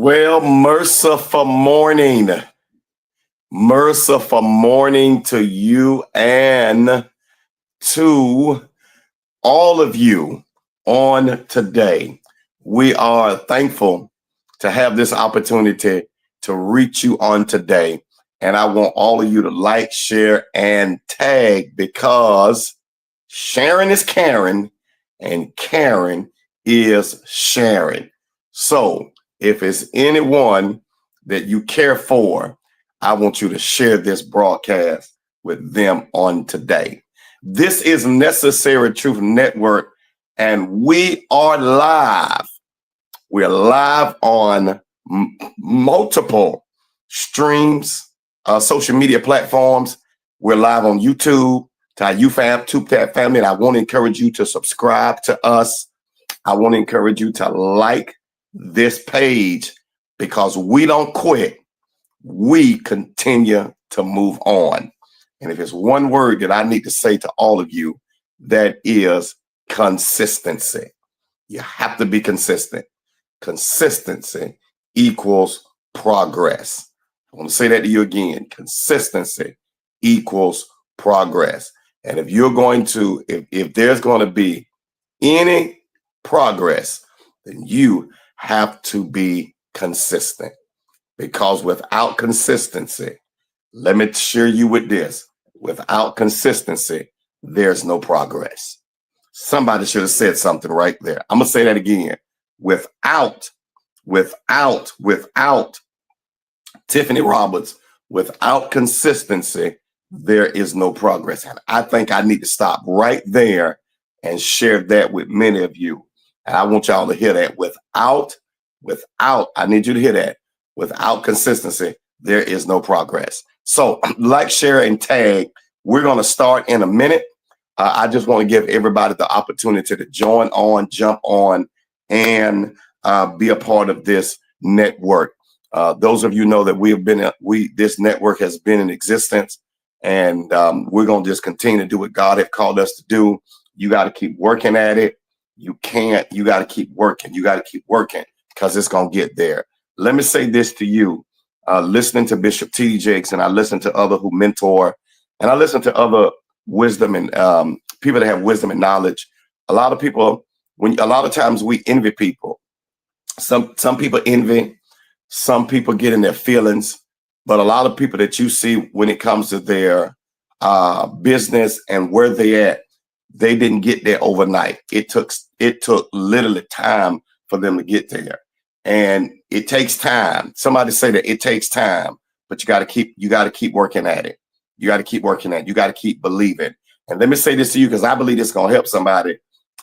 Well, merciful morning. Merciful morning to you and to all of you on today. We are thankful to have this opportunity to reach you on today. And I want all of you to like, share, and tag because sharing is caring and caring is sharing. So if it's anyone that you care for, I want you to share this broadcast with them on today. This is Necessary Truth Network, and we are live. We're live on multiple streams, social media platforms. We're live on YouTube, to our YouTube family, and I want to encourage you to subscribe to us. I want to encourage you to like this page because we don't quit. We continue to move on. And if it's one word that I need to say to all of you, that is consistency. You have to be consistent. Consistency equals progress. I want to say that to you again. Consistency equals progress. And if you're going to, if there's going to be any progress, then you have to be consistent. Because without consistency, let me share you with this. Without consistency, there's no progress. Somebody should have said something right there. I'm going to say that again. Without Tiffany Roberts, without consistency, there is no progress. And I think I need to stop right there and share that with many of you. And I want y'all to hear that. Without, I need you to hear that. Without consistency, there is no progress. So like, share, and tag. We're going to start in a minute. I just want to give everybody the opportunity to join on, jump on, and be a part of this network. Those of you know that this network has been in existence, and we're going to just continue to do what God has called us to do. You got to keep working at it. You got to keep working. You got to keep working because it's going to get there. Let me say this to you. Listening to Bishop T.D. Jakes, and I listen to other who mentor, and I listen to other wisdom and people that have wisdom and knowledge. A lot of times we envy people. Some people envy, some people get in their feelings, but a lot of people that you see when it comes to their business and where they at, they didn't get there overnight. It took literally time for them to get there. And it takes time. Somebody say that it takes time, but you got to keep working at it. You got to keep working at it. You got to keep believing. And let me say this to you because I believe this is going to help somebody.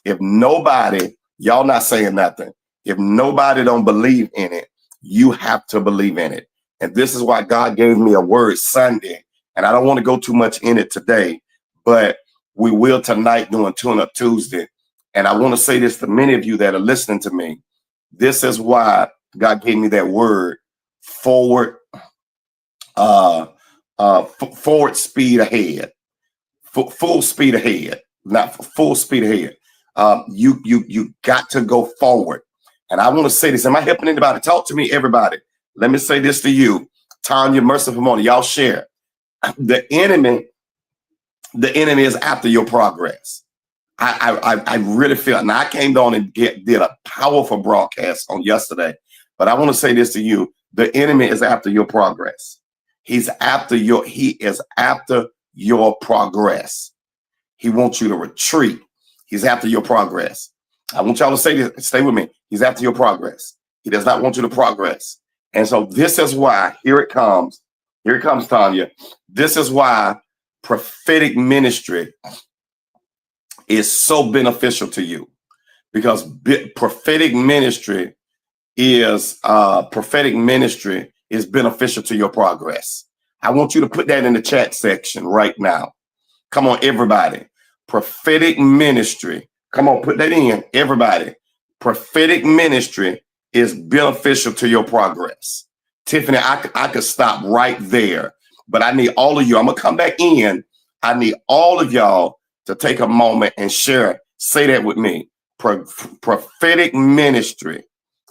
If nobody, y'all not saying nothing. If nobody don't believe in it, you have to believe in it. And this is why God gave me a word Sunday. And I don't want to go too much in it today, but we will tonight doing Tune Up Tuesday. And I want to say this to many of you that are listening to me. This is why God gave me that word, forward speed ahead, full speed ahead, not full speed ahead. You got to go forward. And I want to say this. Am I helping anybody? Talk to me, everybody. Let me say this to you. Tanya, merciful morning. Y'all share. The enemy is after your progress. I really feel, and I came on and did a powerful broadcast on yesterday, but I want to say this to you. The enemy is after your progress. He is after your progress. He wants you to retreat. He's after your progress. I want y'all to say this, stay with me. He's after your progress. He does not want you to progress. And so this is why, here it comes, Tanya. This is why prophetic ministry is so beneficial to you, because prophetic ministry is beneficial to your progress. I want you to put that in the chat section right now. Come on, everybody. Prophetic ministry. Come on, put that in, everybody. Prophetic ministry is beneficial to your progress. Tiffany, I could stop right there, but I need all of you. I'm gonna come back in. I need all of y'all to take a moment and share. Say that with me. Prophetic ministry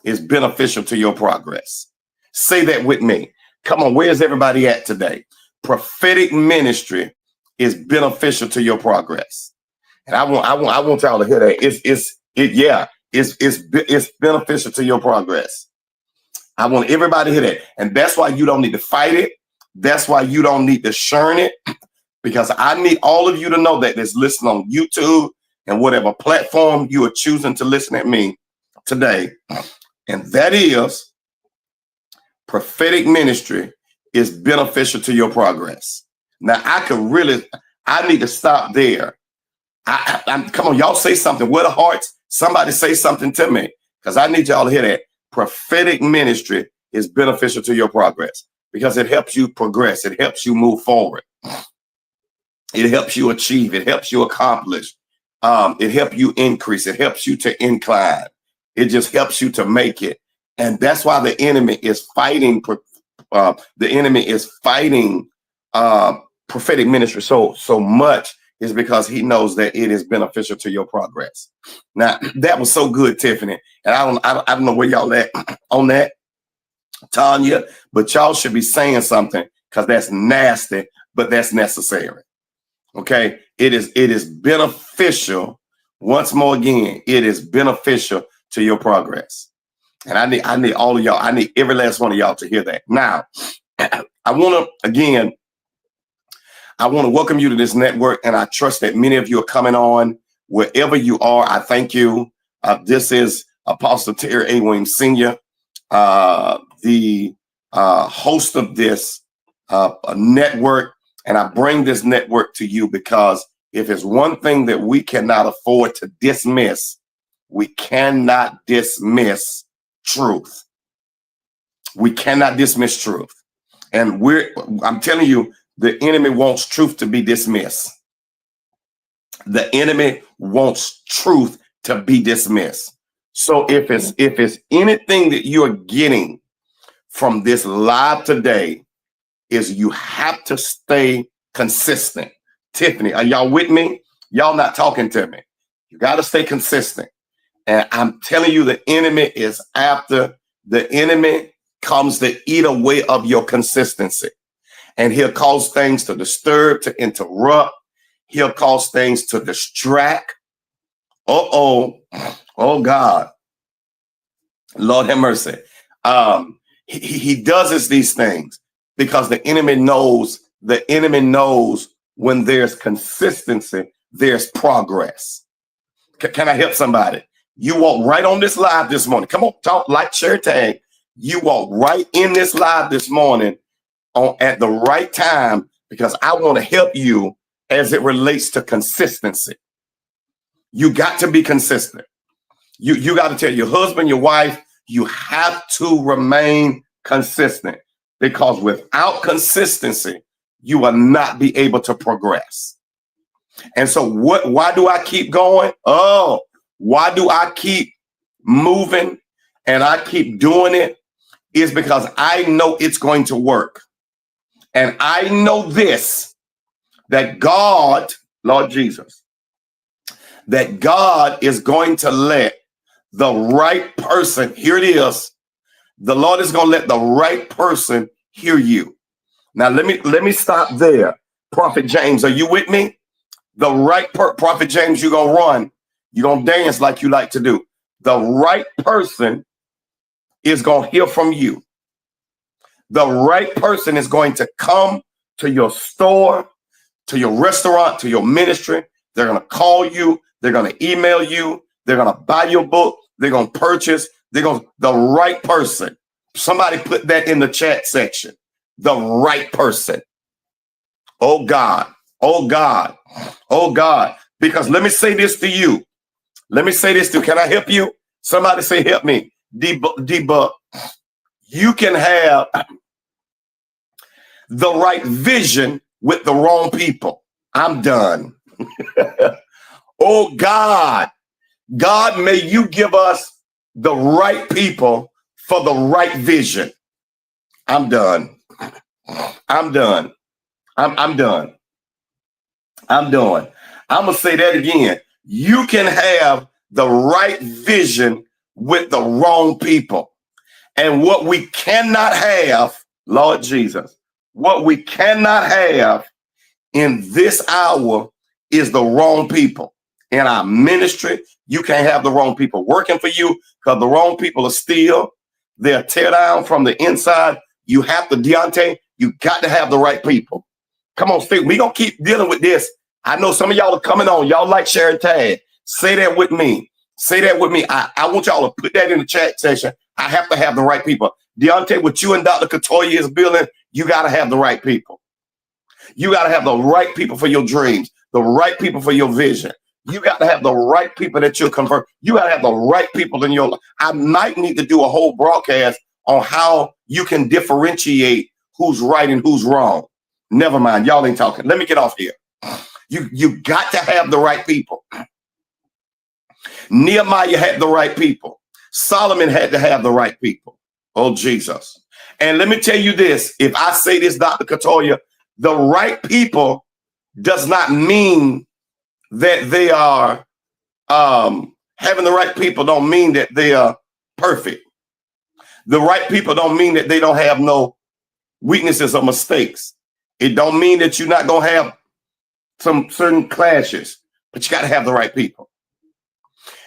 is beneficial to your progress. Say that with me. Come on, where's everybody at today? Prophetic ministry is beneficial to your progress. And I want y'all to hear that. It's beneficial to your progress. I want everybody to hear that. And that's why you don't need to fight it. That's why you don't need to shun it. Because I need all of you to know that that's listening on YouTube and whatever platform you are choosing to listen at me today. And that is prophetic ministry is beneficial to your progress. Now I need to stop there. Come on, y'all say something. Where the hearts? Somebody say something to me, because I need y'all to hear that. Prophetic ministry is beneficial to your progress because it helps you progress. It helps you move forward. It helps you achieve. It helps you accomplish. It helps you increase. It helps you to incline. It just helps you to make it. And that's why the enemy is fighting. Prophetic ministry so much, is because he knows that it is beneficial to your progress. Now, that was so good, Tiffany. And I don't know where y'all at on that, Tanya, but y'all should be saying something, because that's nasty, but that's necessary. Okay, it is beneficial. Once more again, it is beneficial to your progress. And I need all of y'all. I need every last one of y'all to hear that. Now, I want to welcome you to this network, and I trust that many of you are coming on wherever you are. I thank you. This is Apostle Terry A. Williams Sr., the host of this network. And I bring this network to you because if it's one thing that we cannot afford to dismiss, we cannot dismiss truth. We cannot dismiss truth. And I'm telling you, the enemy wants truth to be dismissed. The enemy wants truth to be dismissed. So if it's anything that you're getting from this live today, is you have to stay consistent. Tiffany, are y'all with me? Y'all not talking to me. You got to stay consistent. And I'm telling you, the enemy is after. The enemy comes to eat away of your consistency. And he'll cause things to disturb, to interrupt. He'll cause things to distract. Oh God. Lord have mercy. He does these things because the enemy knows when there's consistency, there's progress. Can I help somebody? You walk right on this live this morning. Come on, talk, like, share, tag. You walk right in this live this morning at the right time, because I want to help you as it relates to consistency. You got to be consistent. You got to tell your husband, your wife, you have to remain consistent, because without consistency, you will not be able to progress. And so why do I keep going? Why do I keep moving and I keep doing it? Is because I know it's going to work. And I know this, that God, Lord Jesus, that God is going to let the right person, here it is, the Lord is going to let the right person hear you. Now, let me stop there. Prophet James, are you with me? The right Prophet James, you're going to run. You're going to dance like you like to do. The right person is going to hear from you. The right person is going to come to your store, to your restaurant, to your ministry. They're going to call you. They're going to email you. They're going to buy your book. They're going to purchase. The right person. Somebody put that in the chat section. The right person. Oh God. Oh God. Oh God. Because let me say this to you. Let me say this to you. Can I help you? Somebody say, help me. Debug. You can have the right vision with the wrong people. I'm done. Oh God. God, may you give us the right people for the right vision. I'm done. I'm done. I'm done. I'm done. I'm going to say that again. You can have the right vision with the wrong people. And what we cannot have, Lord Jesus, what we cannot have in this hour is the wrong people. In our ministry, you can't have the wrong people working for you, because the wrong people are still, they're tear down from the inside. You have to, Deontay, you got to have the right people. Come on, Steve. We're going to keep dealing with this. I know some of y'all are coming on. Y'all like sharing tag. Say that with me. Say that with me. I want y'all to put that in the chat section. I have to have the right people. Deontay, what you and Dr. Katoya is building, you got to have the right people. You got to have the right people for your dreams, the right people for your vision. You got to have the right people that you'll convert. You got to have the right people in your life. I might need to do a whole broadcast on how you can differentiate who's right and who's wrong. Never mind. Y'all ain't talking. Let me get off here. You got to have the right people. Nehemiah had the right people. Solomon had to have the right people. Oh, Jesus. And let me tell you this. If I say this, Dr. Katoya, the right people does not mean that they are having the right people don't mean that they are perfect. The right people don't mean that they don't have no weaknesses or mistakes. It don't mean that you're not going to have some certain clashes, but you got to have the right people.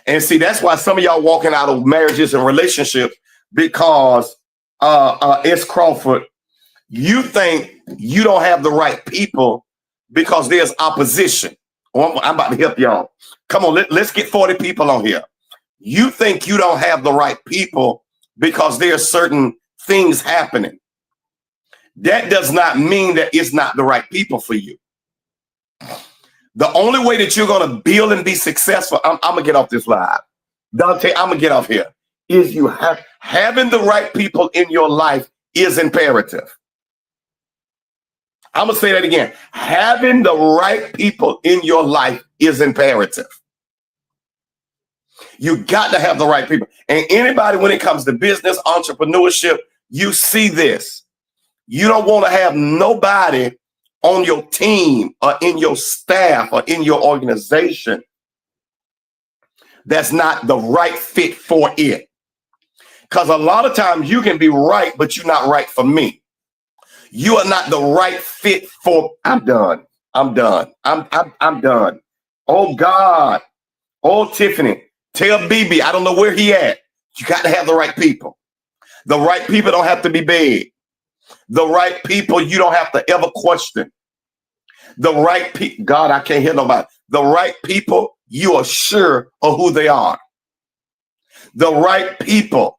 And see, that's why some of y'all walking out of marriages and relationships, because S. Crawford, you think you don't have the right people because there's opposition. Oh, I'm about to help y'all. Come on, let's get 40 people on here. You think you don't have the right people because there's certain things happening. That does not mean that it's not the right people for you. The only way that you're going to build and be successful, I'm going to get off this live. Dante, I'm going to get off here, is you having the right people in your life is imperative. I'm going to say that again. Having the right people in your life is imperative. You got to have the right people. And anybody, when it comes to business, entrepreneurship, you see this. You don't want to have nobody on your team or in your staff or in your organization that's not the right fit for it. Because a lot of times you can be right, but you're not right for me. You are not the right fit for. I'm done. I'm done. I'm done. Oh God. Oh Tiffany. Tell BB, I don't know where he at. You got to have the right people. The right people don't have to be big. The right people you don't have to ever question. The right people, God, I can't hear nobody. The right people, you are sure of who they are. The right people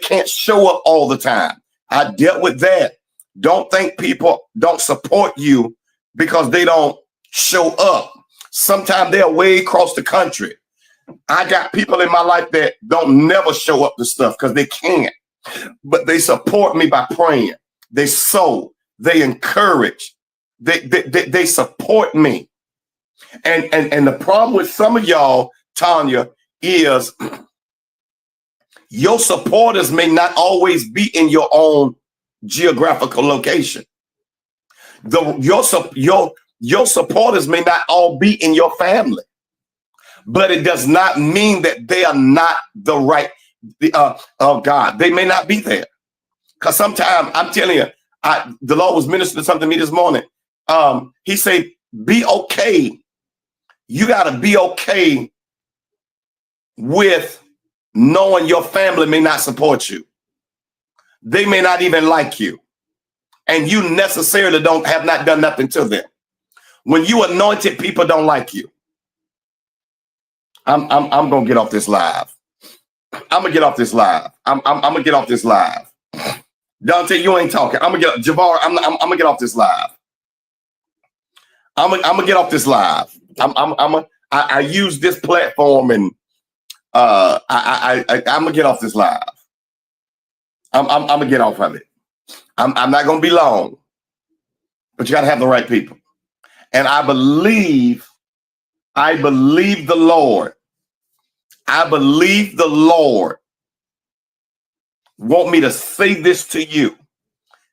can't show up all the time. I dealt with that. Don't think people don't support you because they don't show up. Sometimes they're way across the country. I got people in my life that don't never show up to stuff because they can't, but they support me by praying. They sow, they encourage, they support me. And the problem with some of y'all, Tanya, is your supporters may not always be in your own geographical location. Your supporters may not all be in your family, but it does not mean that they are not the right. Oh God, they may not be there. Because sometimes I'm telling you, the Lord was ministering something to me this morning. He said, be okay. You got to be okay with knowing your family may not support you. They may not even like you. And you necessarily have not done nothing to them. When you anointed, people don't like you. I'm gonna get off this live. I'm gonna get off this live. I'm gonna get off this live. Dante, you ain't talking. I'm gonna get Javar. I'm gonna get off this live. I'm gonna get off this live. I use this platform and I'm gonna get off this live. I'm gonna get off of it. I'm not gonna be long, but you gotta have the right people. And I believe the Lord. I believe the Lord want me to say this to you.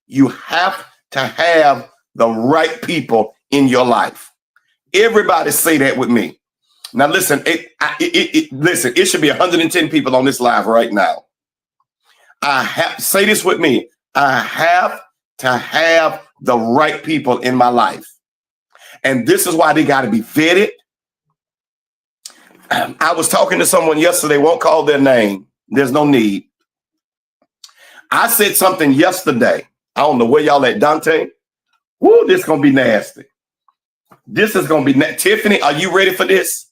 You have to have the right people in your life. Everybody say that with me. Now listen, listen, it should be 110 people on this live right now. I have, say this with me. I have to have the right people in my life. And this is why they got to be vetted. I was talking to someone yesterday, won't call their name. There's no need. I said something yesterday. I don't know where y'all at, Dante. Woo, this is going to be nasty. This is going to be Tiffany, are you ready for this?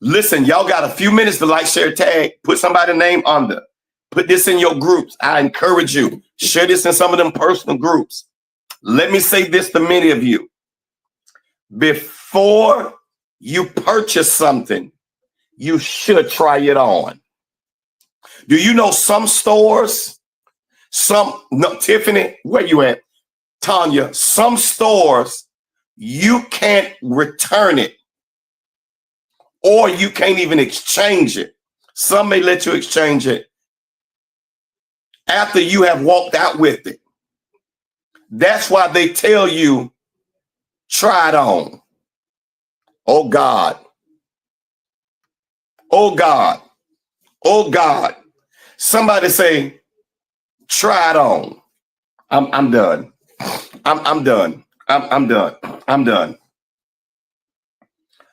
Listen, y'all got a few minutes to like, share, tag, put somebody's name under. Put this in your groups. I encourage you. Share this in some of them personal groups. Let me say this to many of you. Before you purchase something, you should try it on. Do you know some stores, Tiffany, where you at? Tanya, some stores, you can't return it or you can't even exchange it. Some may let you exchange it after you have walked out with it. That's why they tell you, try it on. Oh God. Oh God. Oh God. Somebody say, try it on. I'm done. I'm done. I'm done. I'm done.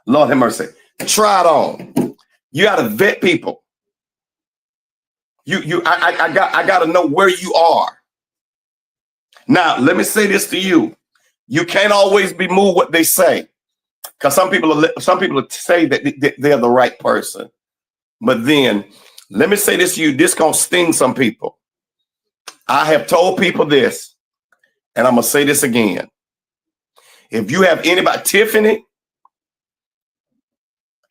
Lord have mercy. Try it on. You got to vet people. I got to know where you are. Now, let me say this to you. You can't always be moved what they say. Because some people say that they're the right person. But then, let me say this to you. This going to sting some people. I have told people this, and I'm going to say this again. If you have anybody, Tiffany,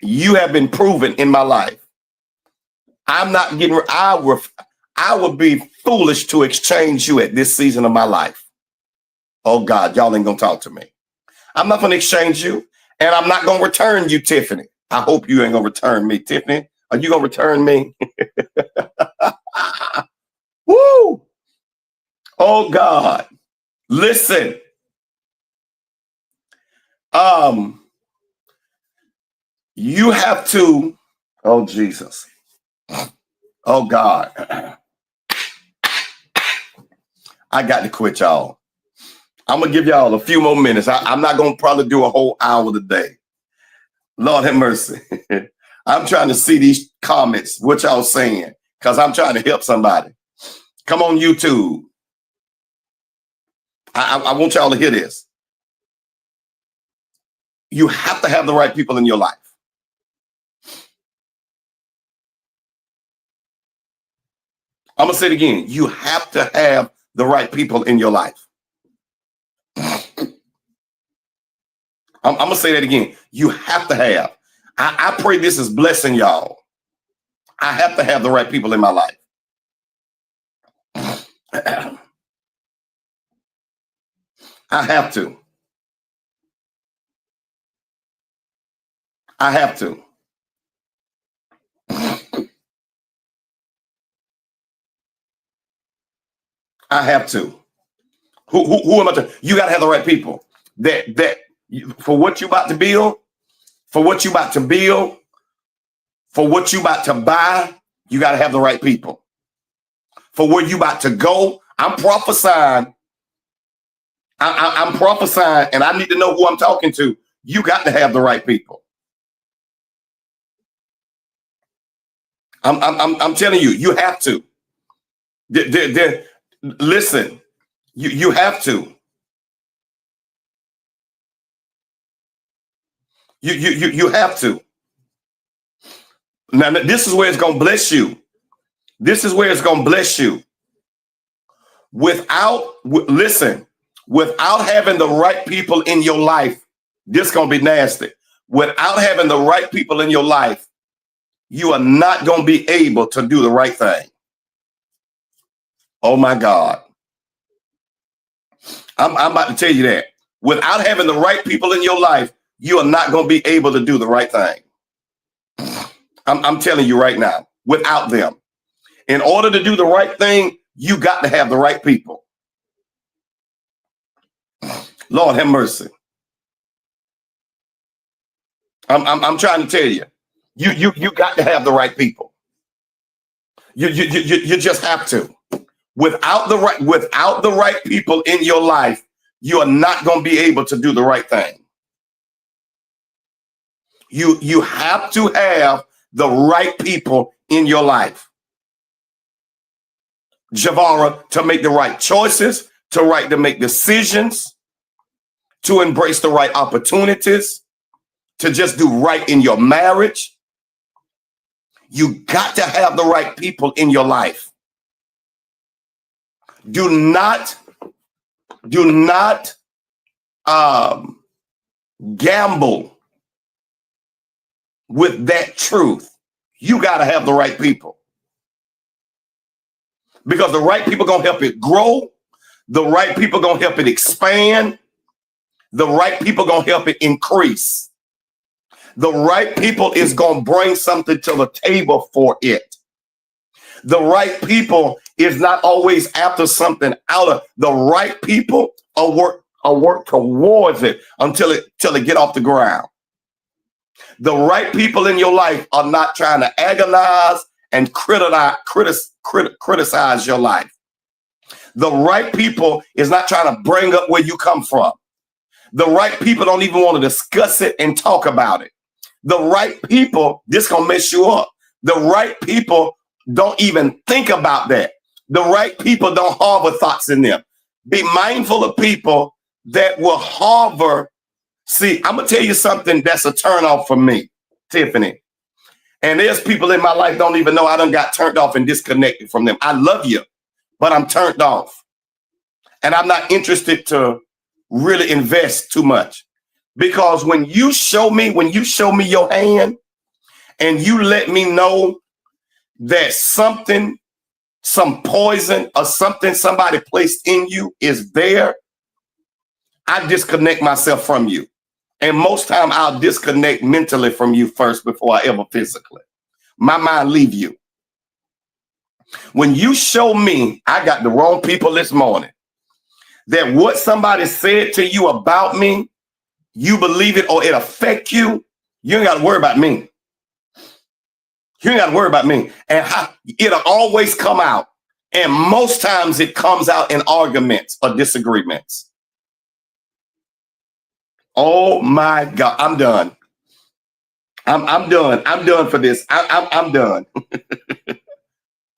you have been proven in my life. I'm not getting, I would be foolish to exchange you at this season of my life. Oh God, y'all ain't gonna talk to me. I'm not gonna exchange you, and I'm not gonna return you, Tiffany. I hope you ain't gonna return me, Tiffany. Are you gonna return me? Woo! Oh God. Listen. You have to, oh Jesus. Oh God. I got to quit, y'all. I'm gonna give y'all a few more minutes. I'm not gonna probably do a whole hour today. Lord have mercy. I'm trying to see these comments, what y'all saying, because I'm trying to help somebody. Come on, YouTube. I want y'all to hear this. You have to have the right people in your life. I'm gonna say it again. You have to have the right people in your life. I'm gonna say that again. You have to have. I pray this is blessing y'all. I have to have the right people in my life. I have to. I have to. I have to. Who am I to? You got to have the right people. That for what you about to build, for what you about to build, for what you about to buy, you got to have the right people. For where you about to go, I'm prophesying. I'm prophesying, and I need to know who I'm talking to. You got to have the right people. I'm telling you, you have to. Listen, you have to. You have to. Now, this is where it's going to bless you. This is where it's going to bless you. Listen, without having the right people in your life, this is going to be nasty. Without having the right people in your life, you are not going to be able to do the right thing. Oh my God. I'm about to tell you that. Without having the right people in your life, you are not going to be able to do the right thing. I'm telling you right now, without them. In order to do the right thing, you got to have the right people. Lord have mercy. I'm trying to tell you, you got to have the right people. You just have to. Without the right people in your life, you are not going to be able to do the right thing. You have to have the right people in your life, Javara, to make the right choices, to make decisions, to embrace the right opportunities, to just do right in your marriage. You got to have the right people in your life. Do not gamble with that truth. You got to have the right people, because the right people gonna help it grow. The right people gonna help it expand. The right people gonna help it increase. The right people is gonna bring something to the table for it. The right people is not always after something out of. The right people are work towards it until it get off the ground. The right people in your life are not trying to agonize and criticize your life. The right people is not trying to bring up where you come from. The right people don't even want to discuss it and talk about it. The right people, this gonna mess you up. The right people don't even think about that. The right people don't harbor thoughts in them. Be mindful of people that will harbor. See, I'm gonna tell you something that's a turn off for me, Tiffany. And there's people in my life don't even know I done got turned off and disconnected from them. I love you, but I'm turned off. And I'm not interested to really invest too much. Because when you show me your hand and you let me know that something, some poison or something somebody placed in you is there, I disconnect myself from you. And most time I'll disconnect mentally from you first before I ever physically. My mind leave you. When you show me I got the wrong people this morning, that what somebody said to you about me, you believe it or it affect you, you ain't got to worry about me. You ain't got to worry about me. And it'll always come out. And most times it comes out in arguments or disagreements. Oh my God, I'm done. I'm done. I'm done for this. I'm done.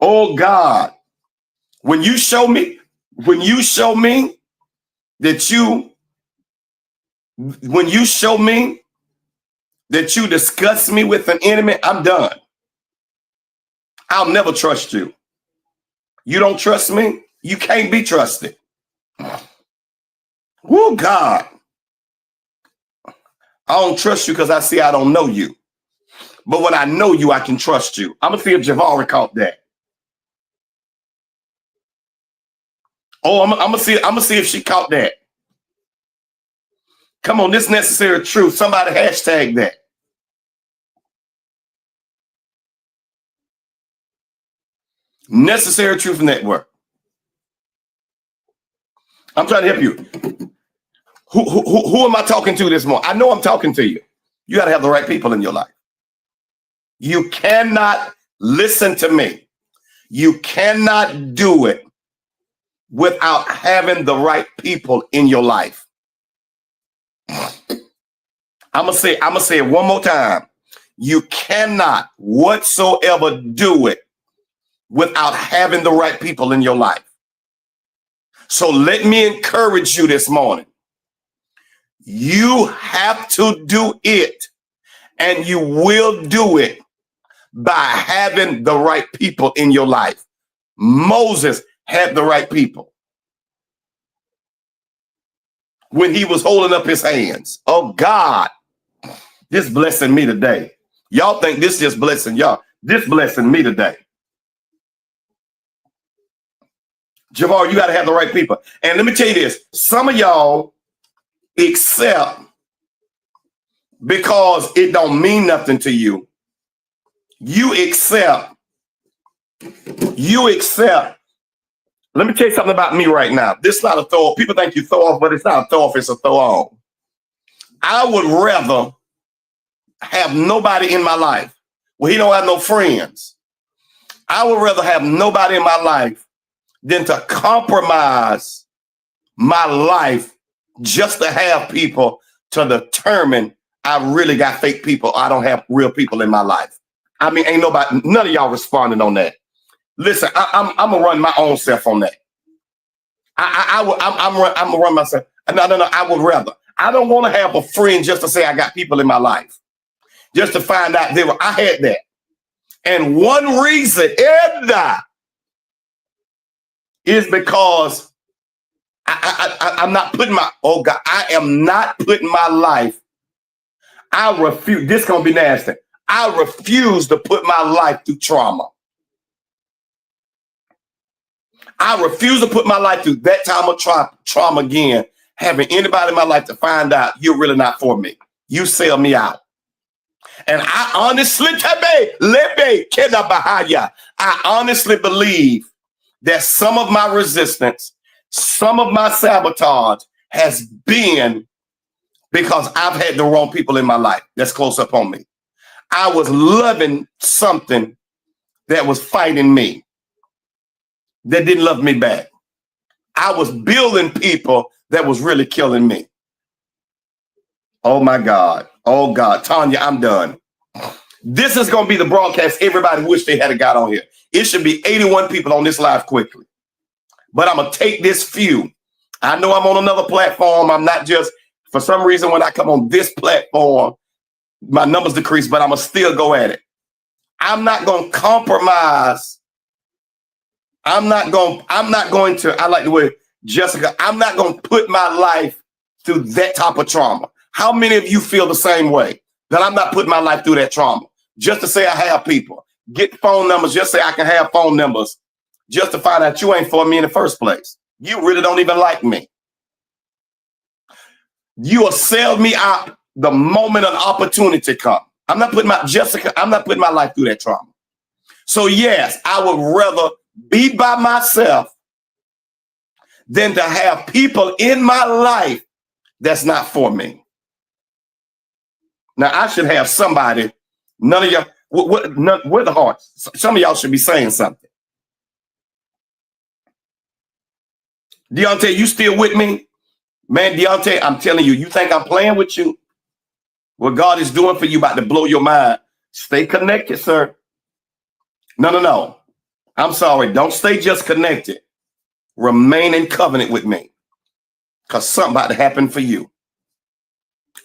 Oh God, when you show me that you discuss me with an enemy, I'm done. I'll never trust you. You don't trust me, you can't be trusted. Oh God. I don't trust you because I see I don't know you. But when I know you, I can trust you. I'm gonna see if Javara caught that. Oh, I'm gonna see if she caught that. Come on, this necessary truth. Somebody hashtag that. Necessary Truth Network. I'm trying to help you. Who am I talking to this morning? I know I'm talking to you. You got to have the right people in your life. You cannot, listen to me, you cannot do it without having the right people in your life. I'm gonna say it one more time. You cannot whatsoever do it without having the right people in your life. So let me encourage you this morning. You have to do it, and you will do it by having the right people in your life. Moses had the right people when he was holding up his hands. Oh God, this blessing me today. Y'all think this just blessing y'all. This blessing me today. Javar, you got to have the right people. And let me tell you this. Some of y'all accept because it don't mean nothing to you. You accept. Let me tell you something about me right now. This is not a throw off. People think you throw off, but it's not a throw off, it's a throw on. I would have nobody in my life. Well, he don't have no friends. I would rather have nobody in my life than to compromise my life just to have people to determine I really got fake people. I don't have real people in my life. I mean, ain't nobody, none of y'all responding on that. Listen, I'm gonna run my own self on that. I'm gonna run myself. No, I would rather. I don't want to have a friend just to say I got people in my life, just to find out I had that. And one reason is because I'm not putting my, oh God, I am not putting my life. I refuse. This is gonna be nasty. I refuse to put my life through trauma. I refuse to put my life through that time of trauma again, having anybody in my life to find out you're really not for me. You sell me out. And I honestly believe that some of my resistance, some of my sabotage has been because I've had the wrong people in my life that's close up on me. I was loving something that was fighting me, that didn't love me back. I was building people that was really killing me. Oh my God. Oh God. Tanya, I'm done. This is going to be the broadcast everybody wish they had got on here. It should be 81 people on this live quickly. But I'm going to take this few. I know I'm on another platform. I'm not just, for some reason, when I come on this platform, my numbers decrease, but I'm going to still go at it. I'm not going to compromise. I'm not going to, I like the way Jessica, I'm not going to put my life through that type of trauma. How many of you feel the same way? That I'm not putting my life through that trauma just to say I have people, get phone numbers, just say I can have phone numbers, just to find out you ain't for me in the first place. You really don't even like me. You will sell me out the moment an opportunity comes. I'm not putting my life through that trauma. So yes, I would rather be by myself than to have people in my life that's not for me. Now I should have somebody. None of y'all, where the hearts? Some of y'all should be saying something. Deontay, you still with me? Man, Deontay, I'm telling you, you think I'm playing with you? What God is doing for you about to blow your mind. Stay connected, sir. No. I'm sorry. Don't stay just connected. Remain in covenant with me. Because something about to happen for you.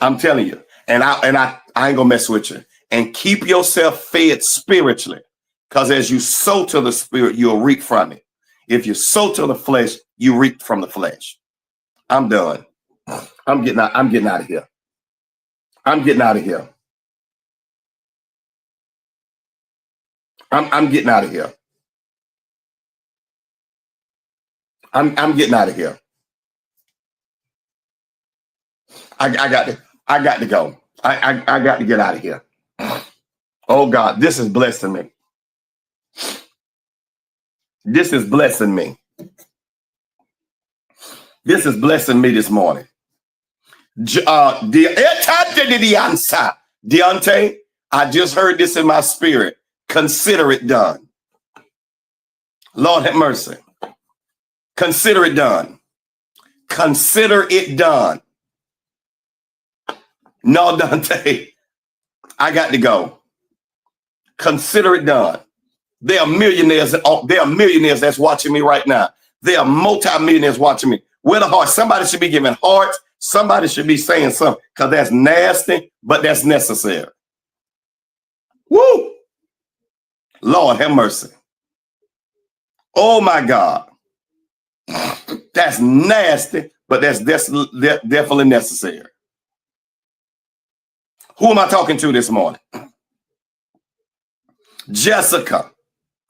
I'm telling you. And I ain't gonna mess with you. And keep yourself fed spiritually. Because as you sow to the spirit, you'll reap from it. If you sow to the flesh, you reap from the flesh. I'm done. I'm getting out of here. I'm getting out of here. I'm getting out of here. I'm getting out of here. I got to go. I got to get out of here. Oh God, this is blessing me. This is blessing me. This is blessing me this morning. Deontay, I just heard this in my spirit. Consider it done. Lord have mercy. Consider it done. Consider it done. No, Dante, I got to go. Consider it done. There are millionaires that's watching me right now. There are multi-millionaires watching me. Where the heart? Somebody should be giving hearts. Somebody should be saying something, because that's nasty, but that's necessary. Woo! Lord have mercy. Oh my God. That's nasty, but that's definitely necessary. Who am I talking to this morning? Jessica,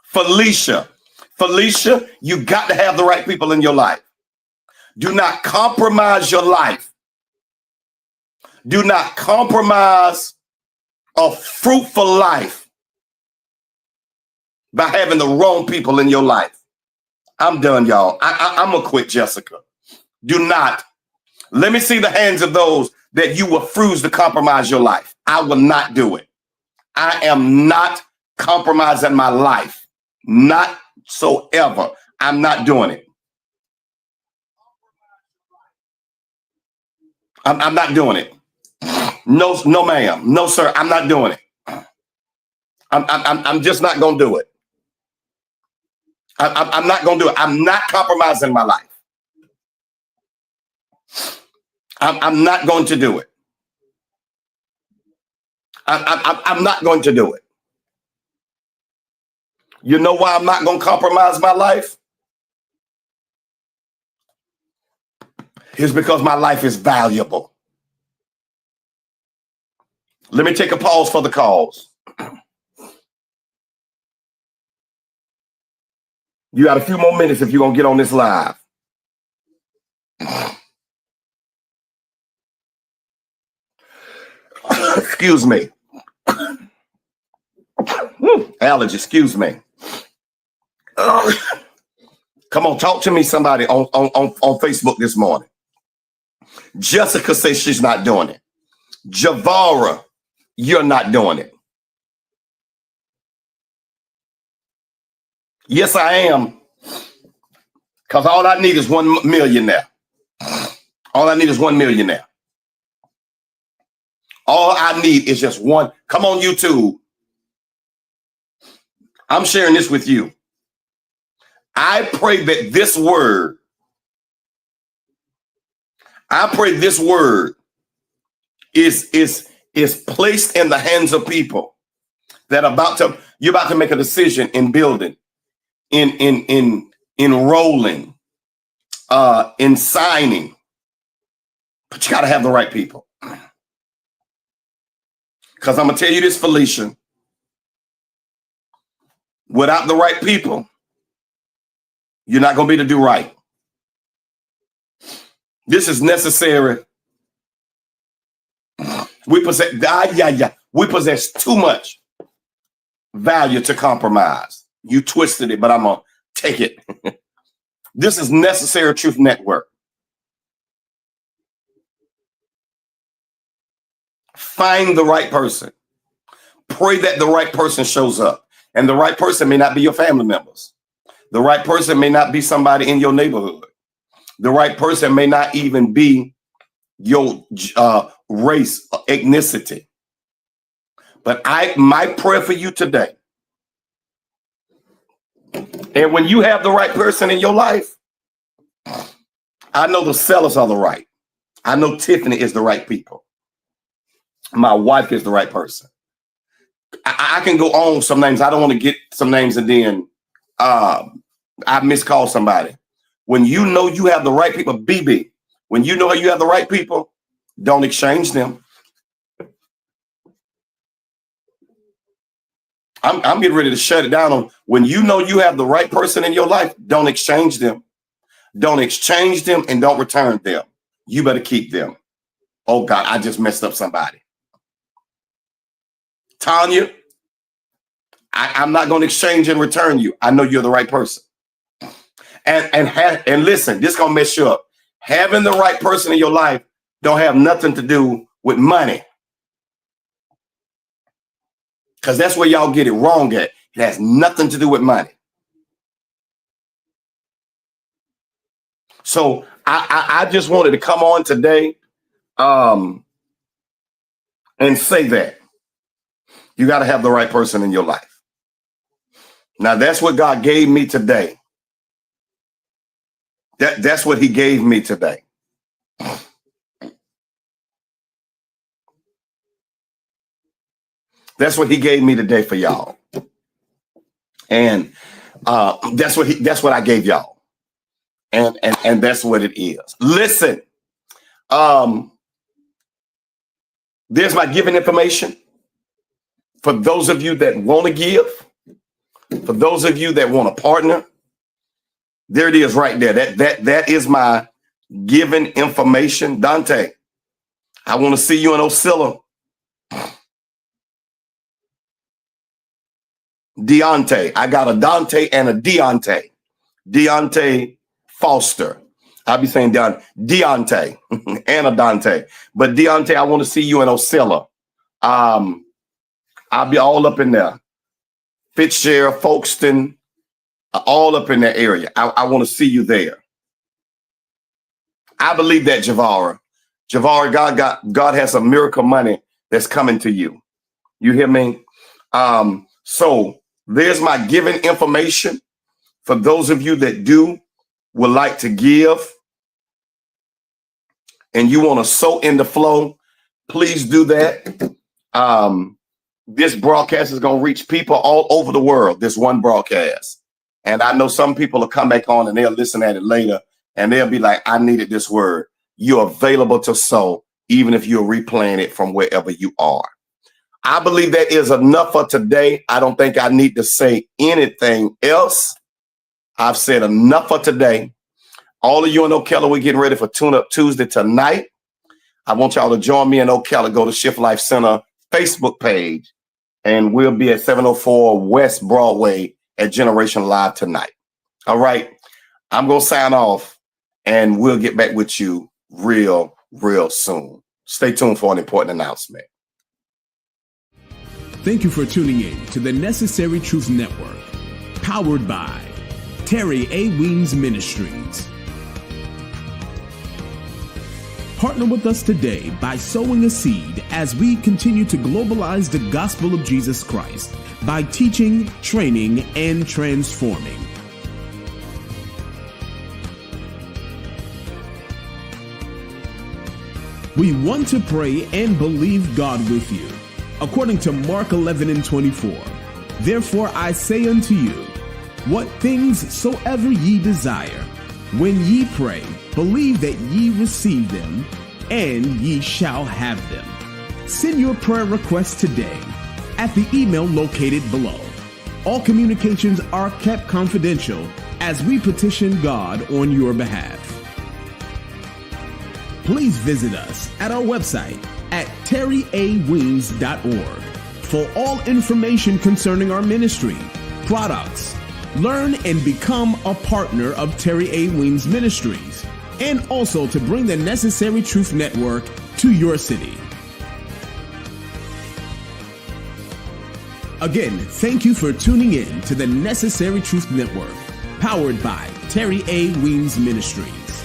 Felicia. Felicia, you got to have the right people in your life. Do not compromise your life. Do not compromise a fruitful life by having the wrong people in your life. I'm done, y'all. I'm going to quit, Jessica. Do not. Let me see the hands of those that you will refuse to compromise your life. I will not do it. I am not compromising my life. Not so ever. I'm not doing it. I'm not doing it. No, no, ma'am. No, sir. I'm not doing it. I'm just not going to do it. I'm not going to do it. I'm not compromising my life. I'm not going to do it. I'm not going to do it. You know why I'm not going to compromise my life? It's because my life is valuable. Let me take a pause for the calls. You got a few more minutes if you're going to get on this live. Excuse me. Allergy, excuse me. Come on, talk to me, somebody on Facebook this morning. Jessica says she's not doing it. Javara, you're not doing it. Yes, I am. Because all I need is 1 million now. All I need is 1 million now. All I need is just one. Come on, YouTube. I'm sharing this with you. I pray that this word, is placed in the hands of people that you're about to make a decision in building, in enrolling, in signing. But you got to have the right people. Because I'm going to tell you this, Felicia. Without the right people, you're not going to be able to do right. This is necessary. We possess, we possess too much value to compromise. You twisted it, but I'm going to take it. This is Necessary Truth Network. Find the right person. Pray that the right person shows up. And the right person may not be your family members. The right person may not be somebody in your neighborhood. The right person may not even be your race, ethnicity. But my prayer for you today, and when you have the right person in your life, I know the sellers are the right. I know Tiffany is the right people. My wife is the right person. I can go on some names. I don't want to get some names and then I miscall somebody. When you know you have the right people, BB, when you know you have the right people, don't exchange them. I'm getting ready to shut it down on when you know you have the right person in your life, don't exchange them. Don't exchange them and don't return them. You better keep them. Oh God, I just messed up somebody. Tanya, I'm not going to exchange and return you. I know you're the right person. And listen, this gonna mess you up. Having the right person in your life don't have nothing to do with money. Because that's where y'all get it wrong at. It has nothing to do with money. So I just wanted to come on today and say that you got to have the right person in your life. Now, that's what God gave me today. That's what he gave me today. That's what he gave me today for y'all. And that's what I gave y'all. And that's what it is. Listen, there's my giving information for those of you that want to give, for those of you that want to partner. There it is right there. That is my giving information. Dante, I want to see you in Ocilla. Deontay, I got a Dante and a Deontay. Deontay Foster. I'll be saying Deontay and Dante. But Deontay, I want to see you in Ocilla. I'll be all up in there. Fitzgerald, Folkestone, all up in that area. I want to see you there. I believe that, Javara. Javara, God has some miracle money that's coming to you. You hear me? So there's my giving information for those of you that would like to give and you want to sow in the flow. Please do that. This broadcast is going to reach people all over the world, this one broadcast. And I know some people will come back on and they'll listen at it later and they'll be like, I needed this word. You're available to sow, even if you're replaying it from wherever you are. I believe that is enough for today. I don't think I need to say anything else. I've said enough for today. All of you in Ocala, we're getting ready for Tune Up Tuesday tonight. I want y'all to join me in Ocala. Go to Shift Life Center Facebook page, and we'll be at 704 West Broadway at Generation Live tonight. All right. I'm going to sign off, and we'll get back with you real soon. Stay tuned for an important announcement. Thank you for tuning in to the Necessary Truth Network, powered by Terry A. Weems Ministries. Partner with us today by sowing a seed as we continue to globalize the gospel of Jesus Christ by teaching, training, and transforming. We want to pray and believe God with you. According to Mark 11:24, therefore I say unto you, what things soever ye desire, when ye pray, believe that ye receive them, and ye shall have them. Send your prayer requests today at the email located below. All communications are kept confidential as we petition God on your behalf. Please visit us at our website at terryaweems.org for all information concerning our ministry, products. Learn and become a partner of Terry A. Weems Ministries, and also to bring the Necessary Truth Network to your city. Again, thank you for tuning in to the Necessary Truth Network, powered by Terry A. Weems Ministries.